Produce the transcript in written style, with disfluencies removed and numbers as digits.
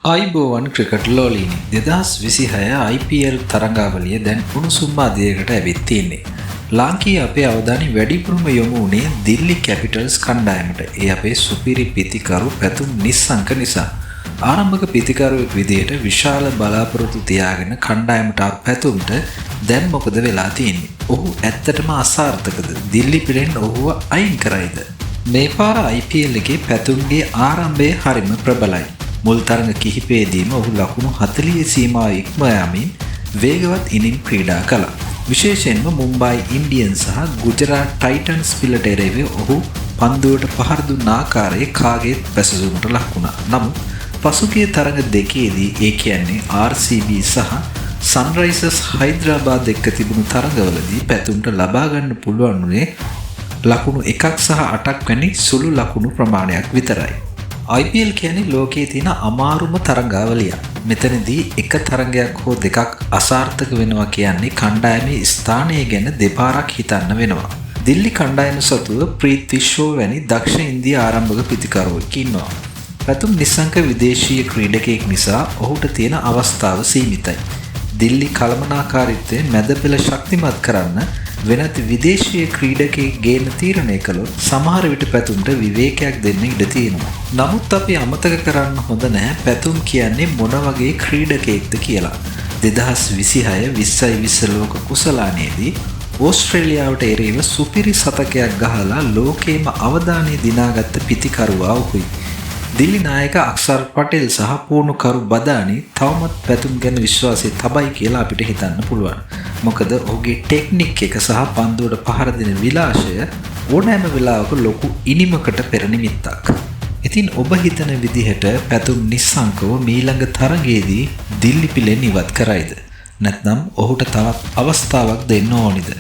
ආයිබෝවන් cricket ලෝලීනි 2026 IPL තරඟාවලිය දැන් උණුසුම් අධ්‍යයකට ඇවිත් තියෙන්නේ. ලාංකීය අපේ අවධානය වැඩිපුරම යොමු වුණේ දිල්ලි කැපිටල්ස් කණ්ඩායමට. ඒ අපේ සුපිරි පිතිකරු පැතුම් නිස්සංක නිසා. ආරම්භක පිතිකරුවෙක් විදිහට විශාල බලාපොරොත්තු තියාගෙන කණ්ඩායමට ආ පැතුම්ට දැන් මොකද වෙලා තියෙන්නේ? ඔහු ඇත්තටම අසාර්ථකද? දිල්ලි පිලෙන් ඔහුව අයින් කරයිද? මේ පාර IPL එකේ පැතුම්ගේ ආරම්භය හරිම ප්‍රබලයි. මුල් තරඟ කිහිපයේදීම ඔහු ලකුණු 40 සීමාව ඉක්මවා යමින් වේගවත් ඉනින් ක්‍රීඩා කළා. විශේෂයෙන්ම මුම්බයි ඉන්ඩියන්ස් සහ ගුජරාට් ටයිටන්ස් පිළට එරෙහිව ඔහු පන්දුවට පහර දුන්න ආකාරයේ කාගේත් පැසසුමට ලක් වුණා. නමුත් පසුගිය තරඟ දෙකේදී ඒ කියන්නේ RCB සහ සන්රයිසර්ස් හයිදරාබාද් එක්ක තිබුණු තරඟවලදී පැතුම්ට ලබා ගන්න පුළුවන් වුණේ ලකුණු 1 සහ 8ක් වැනි සුළු ලකුණු ප්‍රමාණයක් විතරයි. IPL කියන්නේ ලෝකයේ තියෙන අමාරුම තරඟාවලිය. මෙතනදී එක තරඟයක් හෝ දෙකක් අසාර්ථක වෙනවා කියන්නේ කණ්ඩායමේ ස්ථානය ගැන දෙපාරක් හිතන්න වෙනවා. දිල්ලි කණ්ඩායම සතුව ප්‍රීත් විශ්ව වැනි දක්ෂ ඉන්දිය ආරම්භක පිතිකරුවෙක් ඉන්නවා. පැතුම් නිස්සංක විදේශීය ක්‍රීඩකයෙක් නිසා ඔහුට තියෙන අවස්ථාව සීමිතයි. දිල්ලි කළමනාකාරීත්වය මැද පෙළ ශක්තිමත් කරන්න වෙනත් විදේශීය ක්‍රීඩකයෙක් ගේන්න තීරණය කළොත් සමහර විට පැතුම්ට විවේකයක් දෙන්න ඉඩ තියෙනවා. නමුත් අපි අමතක කරන්න හොඳ නැහැ පැතුම් කියන්නේ මොන වගේ ක්‍රීඩකයෙක්ද කියලා. 2026 2020 ලෝක කුසලානයේදී ඕස්ට්‍රේලියාවට එරෙහිව සුපිරි සතකයක් ගහලා ලෝකේම අවධානය දිනාගත්ත පිතිකරුවා ඔහුයි. දිල්ලි නායක අක්ෂර් පටේල් සහ පුහුණුකරු බදානි තවමත් පැතුම් ගැන විශ්වාසය තබයි කියලා අපිට හිතන්න පුළුවන්. මොකද ඔහුගේ ටෙක්නික් එක සහ පන්දුවට පහර දෙන විලාශය ඕනෑම වෙලාවක ලොකු ඉනිමකට පෙර නිමිත්තක්. ඉතින් ඔබ හිතන විදිහට පැතුම් නිස්සංකව මීළඟ තරගයේදී දිල්ලි පිලෙන් ඉවත් කරයිද? නැත්නම් ඔහුට තවත් අවස්ථාවක් දෙන්න ඕනිද?